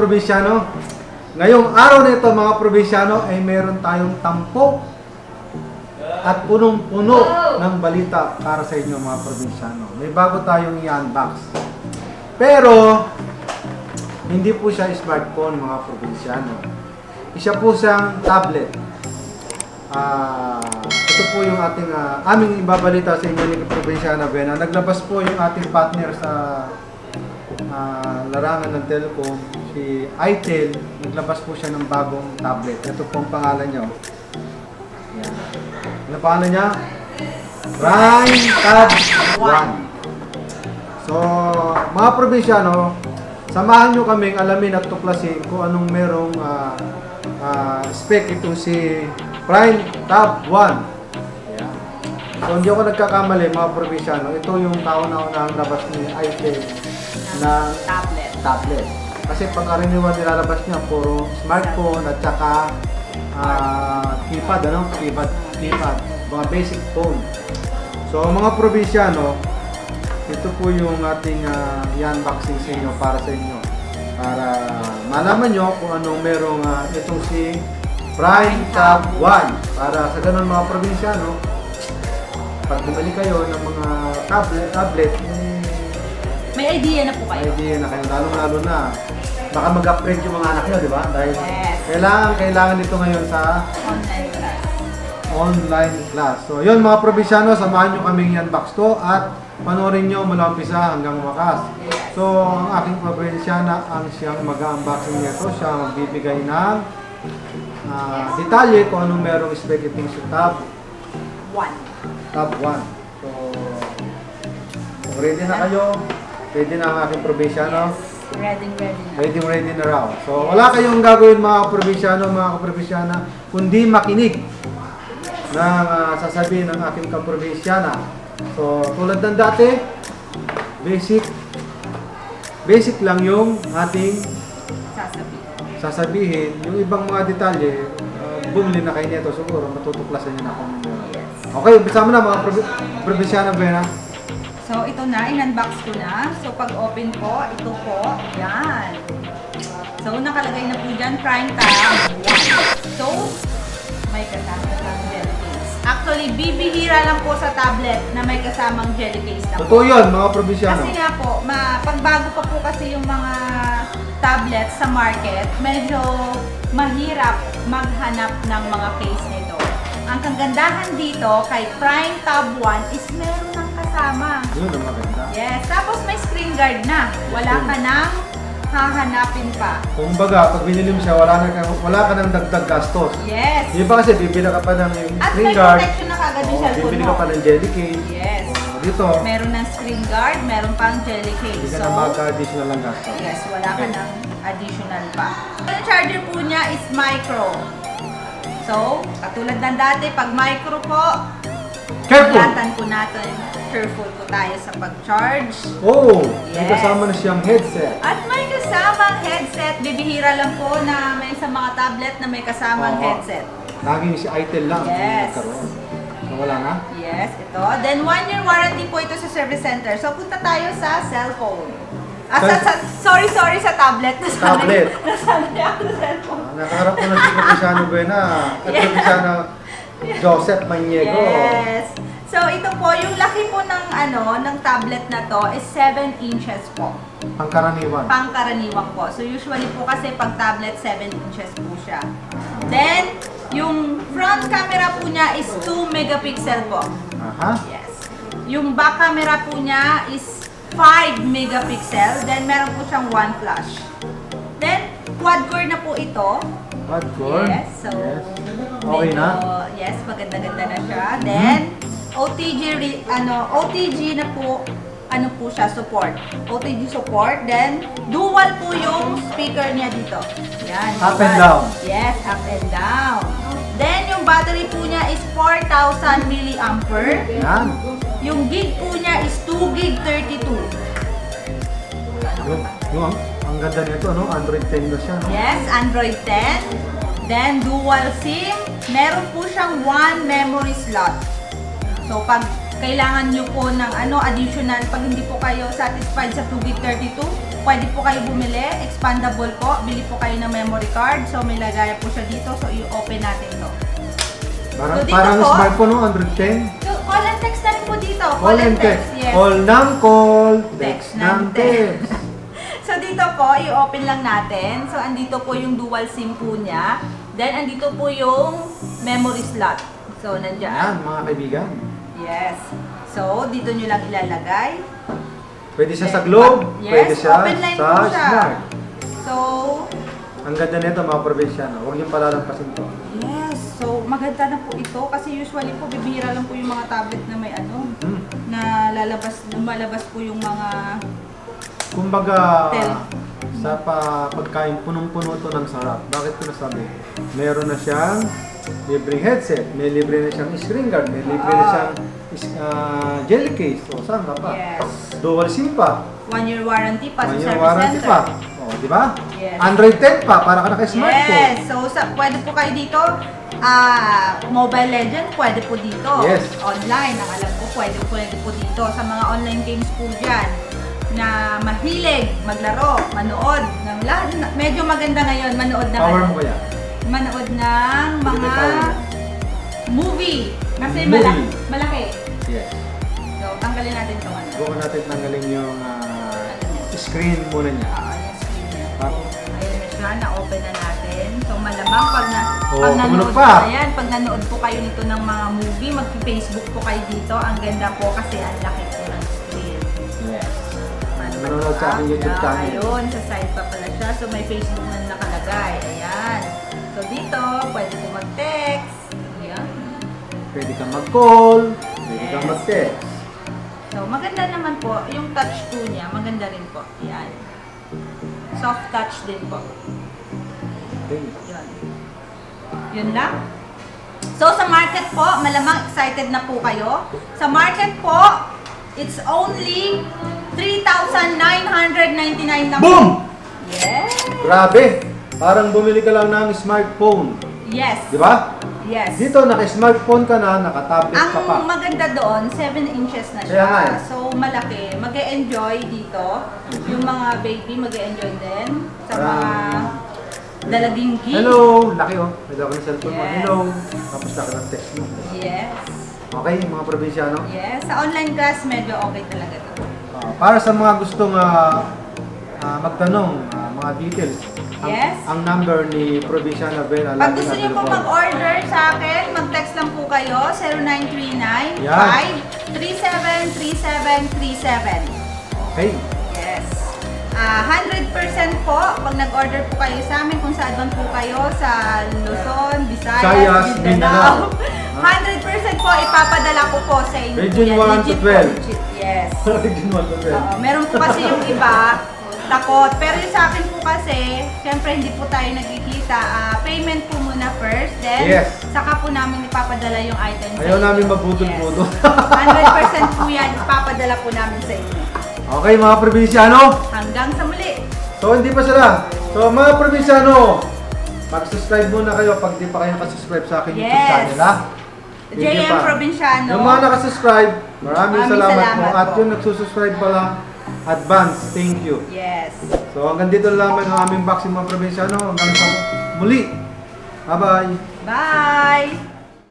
probinsyano, ngayong araw na ito mga probinsyano ay meron tayong tampok at punong-puno ng balita para sa inyo mga probinsyano. May bago tayong i-unbox. Pero, hindi po siya smartphone mga probinsyano. Isa po siyang tablet. Ito po yung ating aming ibabalita sa inyo ni Probinsyana Bena. Naglabas po yung ating partner sa larangan ng telecom, si Itel. Naglabas po siya ng bagong tablet. Ito po ang pangalan niya. Yan. Ano pangalan niya? Prime Tab 1. So, mga probinsyano, samahan nyo kaming alamin at tuklasin kung anong merong spec itong si Prime Tab 1. Yan. So, hindi ako nagkakamali mga probinsyano. Ito yung kauna-unang labas ni Itel na tablet. Kasi pagkaraniwan nilalabas niya, puro smartphone at saka keypad, keypad, mga basic phone. So mga probinsyano, ito po yung ating i-unboxing sa inyo para sa inyo. Para malaman nyo kung anong merong itong si Prime Tab 1. Para sa ganun mga probinsyano, pag bumili kayo ng mga tablet, may idea na po kayo. May idea na kayo, lalo na. Baka mag-upgrade yung mga anak nyo, di ba? Dahil yes, kailangan dito ngayon sa online class. So, yun mga probinsyano, samahan nyo kaming i-unbox to at panoorin nyo mula umpisa hanggang wakas. So, ang aking probinsyana ang siyang mag-unboxing nito. Siya magbibigay ng detalye kung anong merong spec itong si Tab 1. So, kung ready na kayo, ready na ang aking probinsyano. Ready na raw. So, wala kayong gagawin mga probinsyano, mga kaprobinsyana, kundi makinig ng sasabihin ng aking kaprobinsyana. So, tulad ng dati, basic lang yung ating sasabihin. Yung ibang mga detalye, bumili na kayo nito, siguro matutuklasan nyo na kung okay, umpisa mo na mga probinsyana, Bena. So, ito na, in-unbox ko na. So, pag open po, ito po, yan. So, nakalagay na po dyan, Prime Tab 1. So, may kasama ng jelly case. Actually, bibihira lang po sa tablet na may kasamang jelly case na po. Totoo yun, mga probinsyano. Kasi nga po, pagbago pa po kasi yung mga tablets sa market, medyo mahirap maghanap ng mga case nito. Ang kagandahan dito kay Prime Tab 1 is meron ng kasama. Yun ang maganda. Yes, tapos may screen guard na. Wala ka nang hahanapin pa. Kung baga, pag binili mo siya, wala ka nang dagdag gastos. Yes. Di ba kasi bibili ka pa ng At screen may guard. protection na kagad yung cellphone Bibili mo. ka pa ng jelly case. Yes. Dito, Meron ng screen guard, meron pang jelly hindi case. ka na magka-additional lang gastos. Yes, wala ka ng additional pa. Yung charger po niya is micro. So, katulad ng dati, pag micro po, Careful! ingatan po natin. Careful po tayo sa pag-charge. Oh! May Yes. kasama na siyang headset. At may kasamang headset. Bibihira lang po na may sa mga tablet na may kasamang Oo. headset. Laging si Itel lang. Yes. Nagkaroon. So, wala na? Yes, ito. Then, 1-year warranty po ito sa service center. So, punta tayo sa cellphone. Sorry, sa tablet. Tablet. Nasanay ako sa cellphone. Nakaharap ko na si Probinsyano Buena at Probinsyano Joseph Maniego. Yes. So, ito po, yung laki po ng tablet na to is 7 inches po. Pangkaraniwan. Pangkaraniwan po. So, usually po kasi pag tablet, 7 inches po siya. Then, yung front camera po niya is 2 megapixel po. Aha. Yes. Yung back camera po niya is 5 megapixel. Then, meron po siyang 1 flash. Then, quad-core na po ito. Quad-core? Yes. So, okay na? Yes, maganda-ganda na siya. Then, OTG na po, siya, support. OTG support. Then, dual po yung speaker niya dito. Yan. Up dual. and down. Yes, up and down. Then, yung battery po niya is 4,000 milliampere. Yan. Yung gig po niya is 2 gig 32. Ang ganda nito, no? Android 10 na siya, no? Yes, Android 10. Then, dual SIM. Meron po siyang 1 memory slot. So, pag kailangan nyo po ng additional, pag hindi po kayo satisfied sa 2 gig 32, pwede po kayo bumili. Expandable po. Bili po kayo ng memory card. So, may lagayan po siya dito. So, i-open natin to. Parang, So, dito parang po, smartphone, no? 110. So, call and text na rin po dito. Call and text. Yes. Call ng call, text Text ng ng text. So, dito po, i-open lang natin. So, andito po yung dual SIM po niya. Then, andito po yung memory slot. So, Yan, nandyan. mga kaibigan. Yes. So, dito nyo lang ilalagay. Pwede siya sa globe, Yes, pwede siya open line sa po siya. smart. So, Ang ganda nito mga probinsyano. Huwag yung palalampasin to. yes. So, maganda na po ito. Kasi usually po, bibihira lang po yung mga tablet na may na lumalabas po yung mga Kumbaga, Tel. sa pagkain, punong-puno to ng sarap. Bakit ko nasabi? Meron na siyang libreng headset, may libre na siyang screen guard, may libre na siyang jelly case. O, saan ka pa? Yes. Dual SIM pa. 1-year warranty pa sa 1 year service warranty center. pa. O, di ba? Yes. Android 10 pa, para ka naka-smartphone. Yes. So, pwede po kayo dito. Mobile Legend, pwede po dito. Yes. Online, ang alam ko, pwede po dito. Sa mga online games po dyan na mahilig maglaro, manood ng lahat. Medyo maganda ngayon, manood ng Power mo kaya? manood ng mga Power. movie. Kasi Movie. malaki. Yes. So, tanggalin natin ito. Bukan natin tanggalin yung screen muna niya. Yung screen niya. Tapos, Ayun na siya, na-open na natin. So, malamang pag tumunog nanood pa. ayan, pag nanood po kayo nito ng mga movie, mag-Facebook po kayo dito. Ang ganda po kasi ang laki po ng screen. yes. Paano ba Nanonood ito? sa aking YouTube channel. Ayun, sa side pa pala siya. So, may Facebook na nakalagay. Ayan. So, dito, pwede po mag-text. Ayan. Pwede kang mag-call, pwede kang Yes. mag-text. So, maganda naman po. Yung touch po niya, maganda rin po. Ayan. Soft touch din po. Okay. Yun. Yun lang. So, sa market po, malamang excited na po kayo. Sa market po, it's only 3,999 lang. Boom! Yes! Grabe! Parang bumili ka lang ng smartphone. Yes. Di ba? Yes. Dito, naka-smartphone ka na, naka-tablet ka pa. Ang maganda doon, 7 inches na Kaya nga siya. eh. So, malaki. Mag-e-enjoy dito. Yung mga baby, mag-e-enjoy din. Sa mga dalaging geek. Hello! Laki oh. Pwede ako ng cellphone mo. Yes. Hello! Tapos laki ng text mo. Yes. Okay, mga probinsyano. Yes. Sa online class, medyo okay talaga to. Para sa mga gustong magtanong, mga details. Yes. Ang number ni Provinciana Ben. Pag gusto niyo po mag-order sa akin, mag-text lang po kayo, 0939-537-3737. Okay. Yes. 100% po, pag nag-order po kayo sa amin, kung saan man po kayo, sa Luzon, Visayas, Visayas, Mindanao. Mindanao, 100% po, ipapadala ko po sa inyo. Region Yan, 1 to legit po, 12. legit. Yes. Region 1 to 12. Oo, meron po kasi yung iba, takot. Pero yung sa akin po kasi, syempre hindi po tayo nagkikita. Payment po muna first, then Yes. saka po namin ipapadala yung items sa Ayaw inyo. namin mabudol-budol. Yes. 100% po yan, ipapadala po namin sa inyo. Okay, mga probinsyano. Hanggang sa muli. So, hindi pa sila. So, mga probinsyano, mag-subscribe muna kayo pag di pa kayo nakasubscribe sa aking YouTube Yes. channel, ha? Thank you JM pa. Provinciano. Yung mga nakasubscribe, maraming salamat po. salamat At po. yung nagsusubscribe pala, advance, thank you. Yes. So, hanggang dito lang ang aming boxing mga probinsyano. Hanggang sa muli. Bye-bye. Bye!